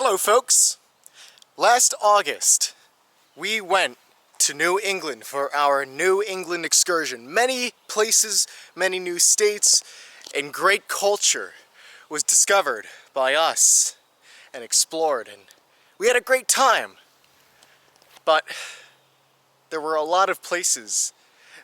Hello folks! Last August, we went to New England for our New England Excursion. Many places, many new states, and great culture was discovered by us and explored, and we had a great time. But there were a lot of places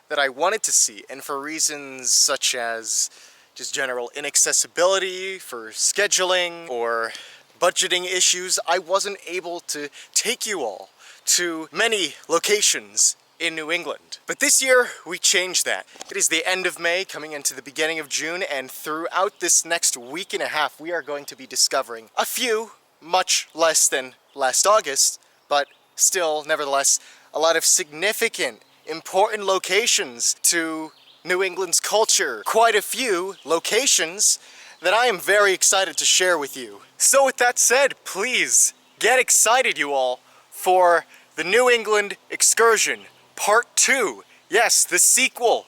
that I wanted to see, and for reasons such as just general inaccessibility, for scheduling, or budgeting issues, I wasn't able to take you all to many locations in New England. But this year, we changed that. It is the end of May, coming into the beginning of June, and throughout this next week and a half, we are going to be discovering a few, much less than last August, but still, nevertheless, a lot of significant, important locations to New England's culture. Quite a few locations that I am very excited to share with you. So with that said, please get excited, you all, for the New England Excursion Part 2. Yes, the sequel.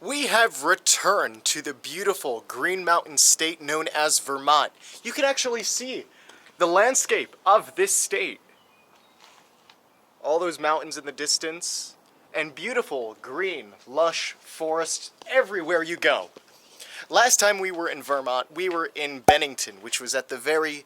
We have returned to the beautiful Green Mountain state known as Vermont. You can actually see the landscape of this state. All those mountains in the distance, and beautiful green, lush forests everywhere you go. Last time we were in Vermont, we were in Bennington, which was at the very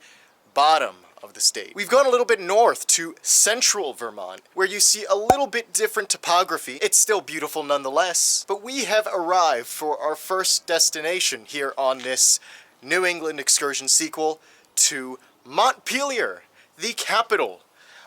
bottom of the state. We've gone a little bit north to central Vermont, where you see a little bit different topography. It's still beautiful nonetheless, but we have arrived for our first destination here on this New England Excursion sequel to Montpelier, the capital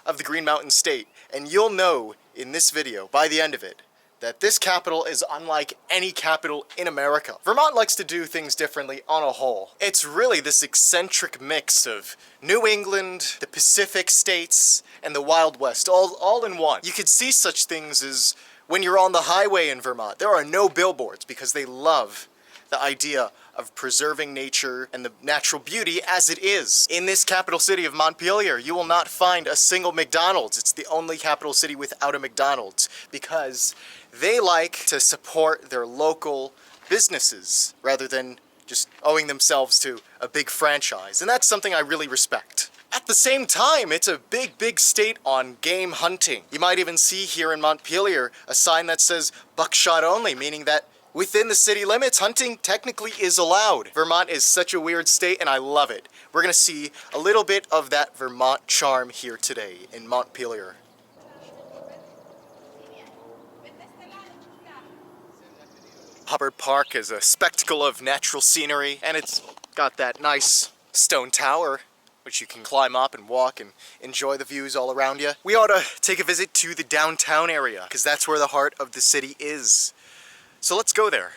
of the Green Mountain State. And you'll know in this video, by the end of it, that this capital is unlike any capital in America. Vermont likes to do things differently on a whole. It's really this eccentric mix of New England, the Pacific states, and the Wild West, all in one. You could see such things as when you're on the highway in Vermont, there are no billboards because they love the idea of preserving nature and the natural beauty as it is. In this capital city of Montpelier, you will not find a single McDonald's. It's the only capital city without a McDonald's because they like to support their local businesses rather than just owing themselves to a big franchise. And that's something I really respect. At the same time, it's a big state on game hunting. You might even see here in Montpelier a sign that says buckshot only, meaning that within the city limits, hunting technically is allowed. Vermont is such a weird state and I love it. We're gonna see a little bit of that Vermont charm here today in Montpelier. Hubbard Park is a spectacle of natural scenery, and it's got that nice stone tower which you can climb up and walk and enjoy the views all around you. We ought to take a visit to the downtown area because that's where the heart of the city is. So let's go there.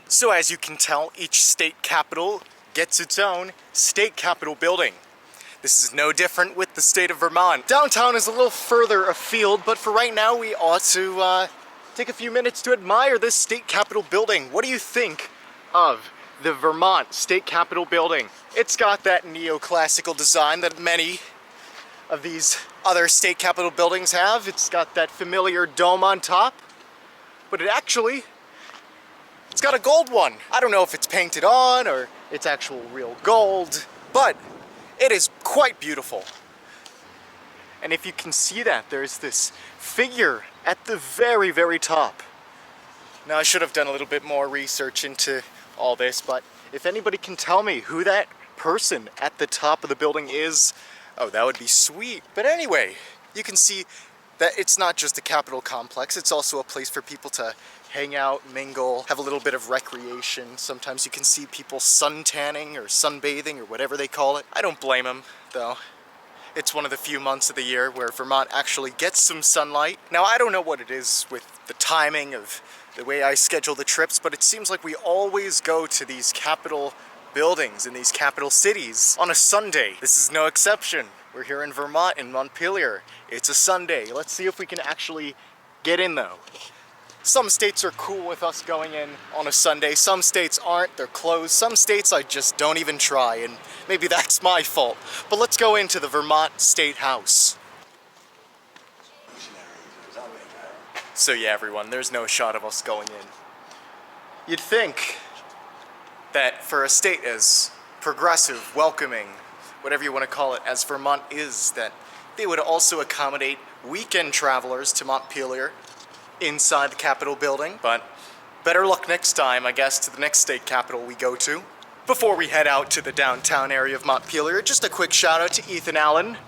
So as you can tell, each state capital gets its own state capitol building. This is no different with the state of Vermont. Downtown is a little further afield, but for right now we ought to take a few minutes to admire this state capitol building. What do you think of the Vermont state capitol building? It's got that neoclassical design that many of these other state capitol buildings have. It's got that familiar dome on top. but it's got a gold one. I don't know if it's painted on or it's actual real gold, but it is quite beautiful. And if you can see that, there's this figure at the very, very top. Now, I should have done a little bit more research into all this, but if anybody can tell me who that person at the top of the building is, oh, that would be sweet. But anyway, you can see that it's not just a Capitol complex, it's also a place for people to hang out, mingle, have a little bit of recreation. Sometimes you can see people suntanning or sunbathing or whatever they call it. I don't blame them, though. It's one of the few months of the year where Vermont actually gets some sunlight. Now, I don't know what it is with the timing of the way I schedule the trips, but it seems like we always go to these capital buildings in these capital cities on a Sunday. This is no exception. We're here in Vermont, in Montpelier. It's a Sunday. Let's see if we can actually get in, though. Some states are cool with us going in on a Sunday. Some states aren't. They're closed. Some states I just don't even try, and maybe that's my fault. But let's go into the Vermont State House. So yeah, everyone, there's no shot of us going in. You'd think that for a state as progressive, welcoming, whatever you want to call it, as Vermont is, that they would also accommodate weekend travelers to Montpelier inside the Capitol building, but better luck next time, I guess, to the next state capital we go to. Before we head out to the downtown area of Montpelier, just a quick shout out to Ethan Allen,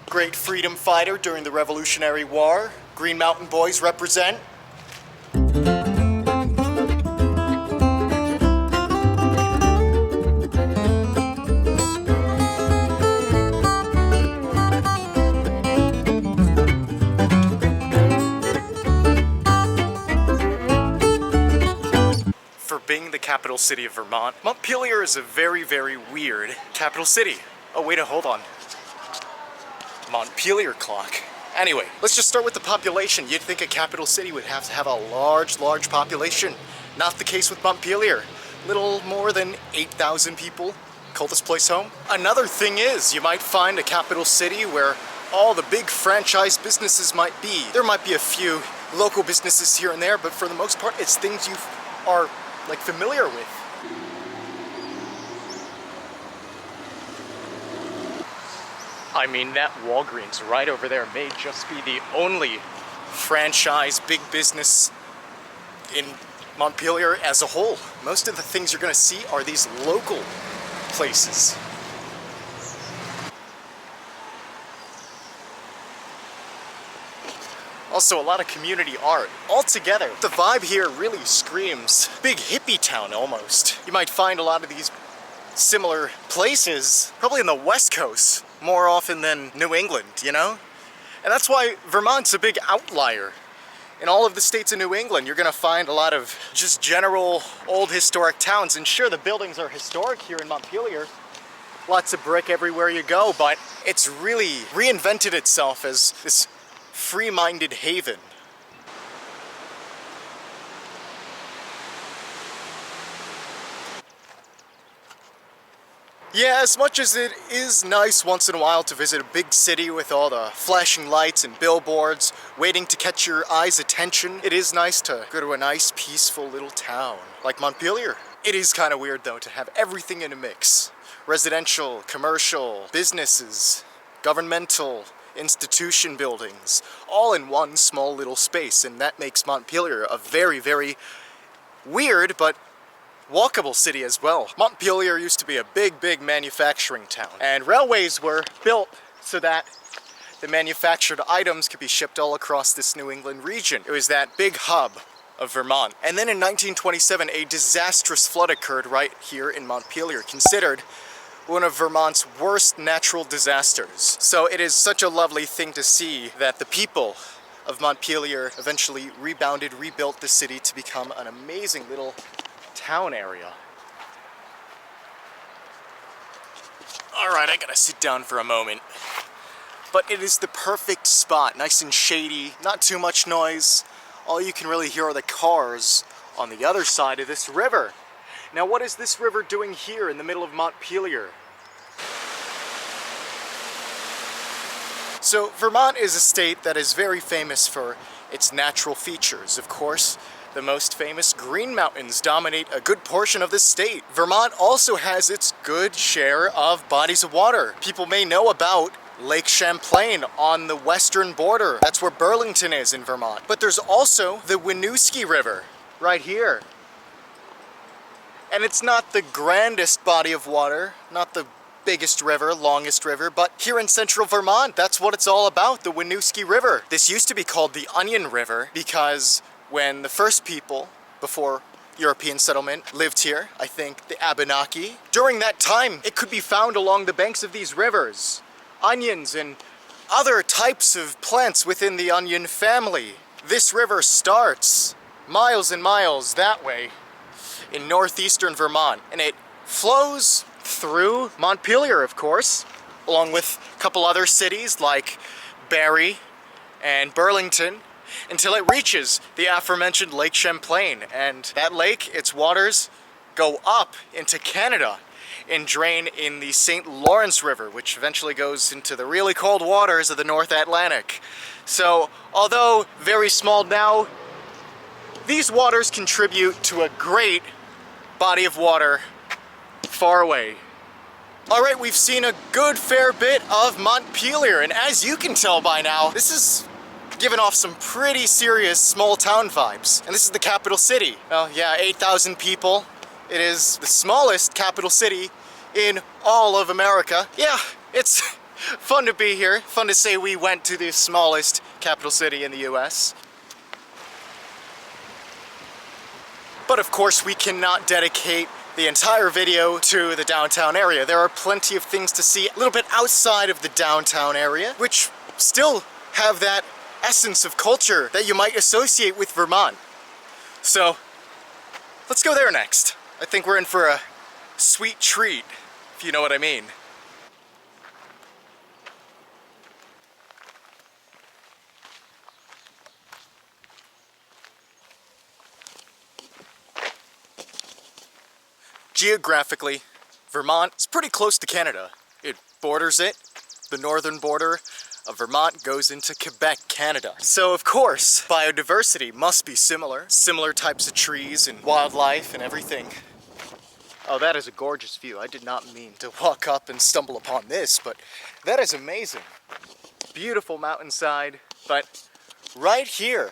great freedom fighter during the Revolutionary War. Green Mountain Boys represent. For being the capital city of Vermont, Montpelier is a very, very weird capital city. Oh, wait, hold on. Montpelier clock. Anyway, let's just start with the population. You'd think a capital city would have to have a large population. Not the case with Montpelier. Little more than 8,000 people call this place home. Another thing is, you might find a capital city where all the big franchise businesses might be. There might be a few local businesses here and there, but for the most part, it's things you are like familiar with. I mean, that Walgreens right over there may just be the only franchise big business in Montpelier as a whole. Most of the things you're gonna see are these local places. Also, a lot of community art. Altogether, the vibe here really screams big hippie town almost. You might find a lot of these similar places, probably in the West Coast, more often than New England, you know? And that's why Vermont's a big outlier. In all of the states in New England, you're gonna find a lot of just general old historic towns. And sure, the buildings are historic here in Montpelier. Lots of brick everywhere you go, but it's really reinvented itself as this free-minded haven. Yeah, as much as it is nice once in a while to visit a big city with all the flashing lights and billboards waiting to catch your eye's attention, it is nice to go to a nice, peaceful little town like Montpelier. It is kind of weird, though, to have everything in a mix. Residential, commercial, businesses, governmental, institution buildings, all in one small little space, and that makes Montpelier a very, very weird but walkable city as well. Montpelier used to be a big manufacturing town, and railways were built so that the manufactured items could be shipped all across this New England region. It was that big hub of Vermont. And then in 1927, a disastrous flood occurred right here in Montpelier, considered one of Vermont's worst natural disasters. So it is such a lovely thing to see that the people of Montpelier eventually rebounded, rebuilt the city to become an amazing little town area. Alright, I gotta sit down for a moment. But it is the perfect spot, nice and shady, not too much noise. All you can really hear are the cars on the other side of this river. Now, what is this river doing here in the middle of Montpelier? So, Vermont is a state that is very famous for its natural features. Of course, the most famous Green Mountains dominate a good portion of the state. Vermont also has its good share of bodies of water. People may know about Lake Champlain on the western border. That's where Burlington is in Vermont. But there's also the Winooski River right here. And it's not the grandest body of water, not the biggest river, longest river, but here in central Vermont, that's what it's all about, the Winooski River. This used to be called the Onion River because when the first people, before European settlement, lived here, I think the Abenaki, during that time, it could be found along the banks of these rivers. Onions and other types of plants within the onion family. This river starts miles and miles that way in northeastern Vermont, and it flows through Montpelier, of course, along with a couple other cities like Barrie and Burlington, until it reaches the aforementioned Lake Champlain. And that lake, its waters go up into Canada and drain in the St. Lawrence River, which eventually goes into the really cold waters of the North Atlantic. So, although very small now, these waters contribute to a great body of water far away. Alright, we've seen a good fair bit of Montpelier, and as you can tell by now, this is giving off some pretty serious small town vibes. And this is the capital city. Well, yeah, 8,000 people. It is the smallest capital city in all of America. Yeah, it's fun to be here. Fun to say we went to the smallest capital city in the US. But of course, we cannot dedicate the entire video to the downtown area. There are plenty of things to see a little bit outside of the downtown area, which still have that essence of culture that you might associate with Vermont. So, let's go there next. I think we're in for a sweet treat, if you know what I mean. Geographically, Vermont is pretty close to Canada. It borders it. The northern border of Vermont goes into Quebec, Canada. So of course, biodiversity must be similar. Similar types of trees and wildlife and everything. Oh, that is a gorgeous view. I did not mean to walk up and stumble upon this, but that is amazing. Beautiful mountainside. But right here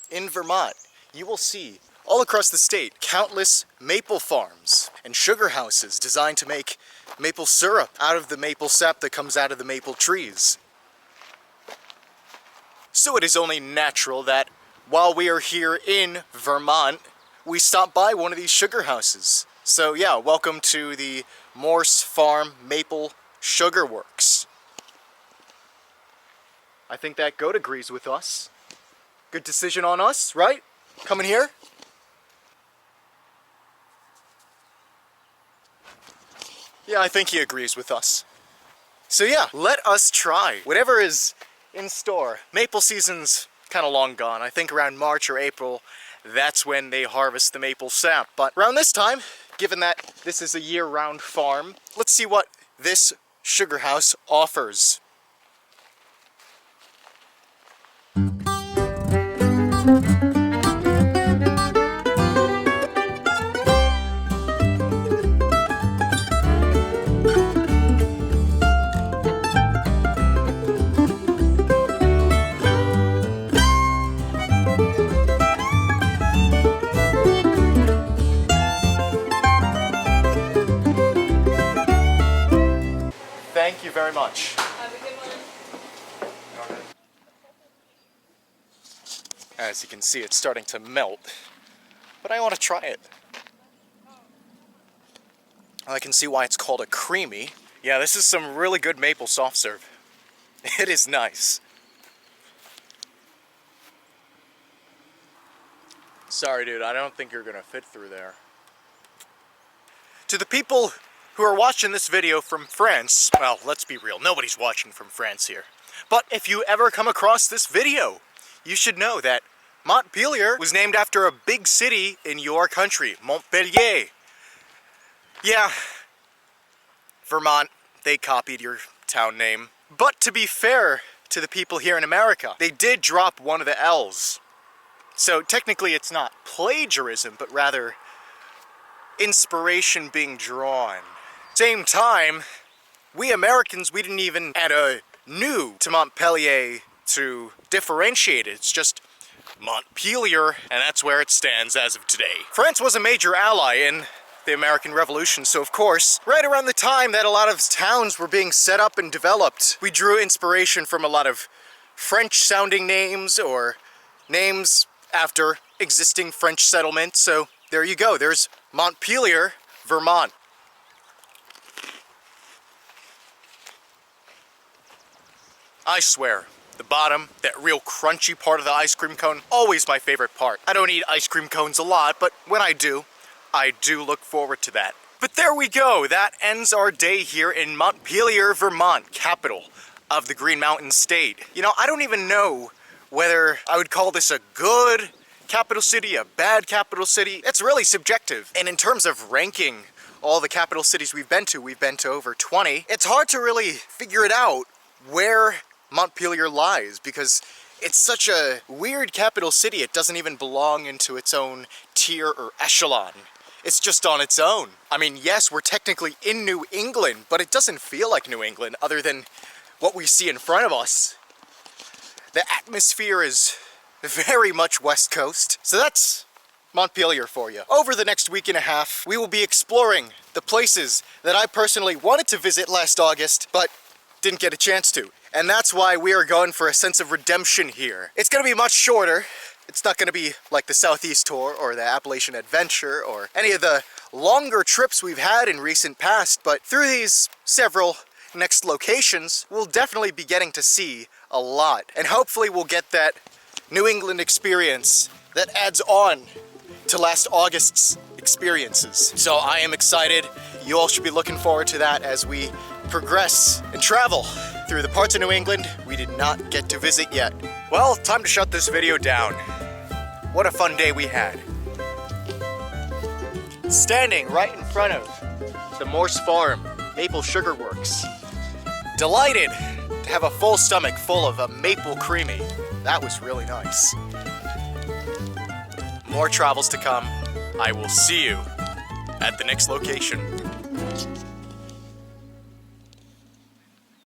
in Vermont, you will see all across the state countless maple farms and sugar houses designed to make maple syrup out of the maple sap that comes out of the maple trees. So it is only natural that while we are here in Vermont, we stop by one of these sugar houses. So yeah, welcome to the Morse Farm Maple Sugar Works. I think that goat agrees with us. Good decision on us, right? Coming here? Yeah, I think he agrees with us. So yeah, let us try whatever is in store. Maple season's kind of long gone. I think around March or April, that's when they harvest the maple sap. But around this time, given that this is a year-round farm, let's see what this sugar house offers. Thank you very much. Have a good one. As you can see, it's starting to melt, but I want to try it. I can see why it's called a creamy. Yeah, this is some really good maple soft serve. It is nice. Sorry, dude, I don't think you're gonna fit through there. To the people who are watching this video from France, well, let's be real, nobody's watching from France here. But if you ever come across this video, you should know that Montpelier was named after a big city in your country, Montpelier. Yeah, Vermont, they copied your town name. But to be fair to the people here in America. They did drop one of the L's. So technically it's not plagiarism, but rather inspiration being drawn. Same time, we Americans, we didn't even add a new to Montpelier to differentiate it. It's just Montpelier, and that's where it stands as of today. France was a major ally in the American Revolution, so of course, right around the time that a lot of towns were being set up and developed, we drew inspiration from a lot of French-sounding names or names after existing French settlements. So there you go, there's Montpelier, Vermont. I swear, the bottom, that real crunchy part of the ice cream cone, always my favorite part. I don't eat ice cream cones a lot, but when I do look forward to that. But there we go, that ends our day here in Montpelier, Vermont, capital of the Green Mountain State. You know, I don't even know whether I would call this a good capital city, a bad capital city. It's really subjective. And in terms of ranking all the capital cities we've been to over 20, it's hard to really figure it out where Montpelier lies, because it's such a weird capital city. It doesn't even belong into its own tier or echelon. It's just on its own. I mean, yes, we're technically in New England, but it doesn't feel like New England other than what we see in front of us. The atmosphere is very much West Coast. So that's Montpelier for you. Over the next week and a half, we will be exploring the places that I personally wanted to visit last August, but didn't get a chance to. And that's why we are going for a sense of redemption here. It's gonna be much shorter. It's not gonna be like the Southeast Tour or the Appalachian Adventure or any of the longer trips we've had in recent past, but through these several next locations, we'll definitely be getting to see a lot. And hopefully we'll get that New England experience that adds on to last August's experiences. So I am excited. You all should be looking forward to that as we progress and travel through the parts of New England we did not get to visit yet. Well, time to shut this video down. What a fun day we had. Standing right in front of the Morse Farm Maple Sugar Works. Delighted to have a full stomach full of a maple creamy. That was really nice. More travels to come. I will see you at the next location.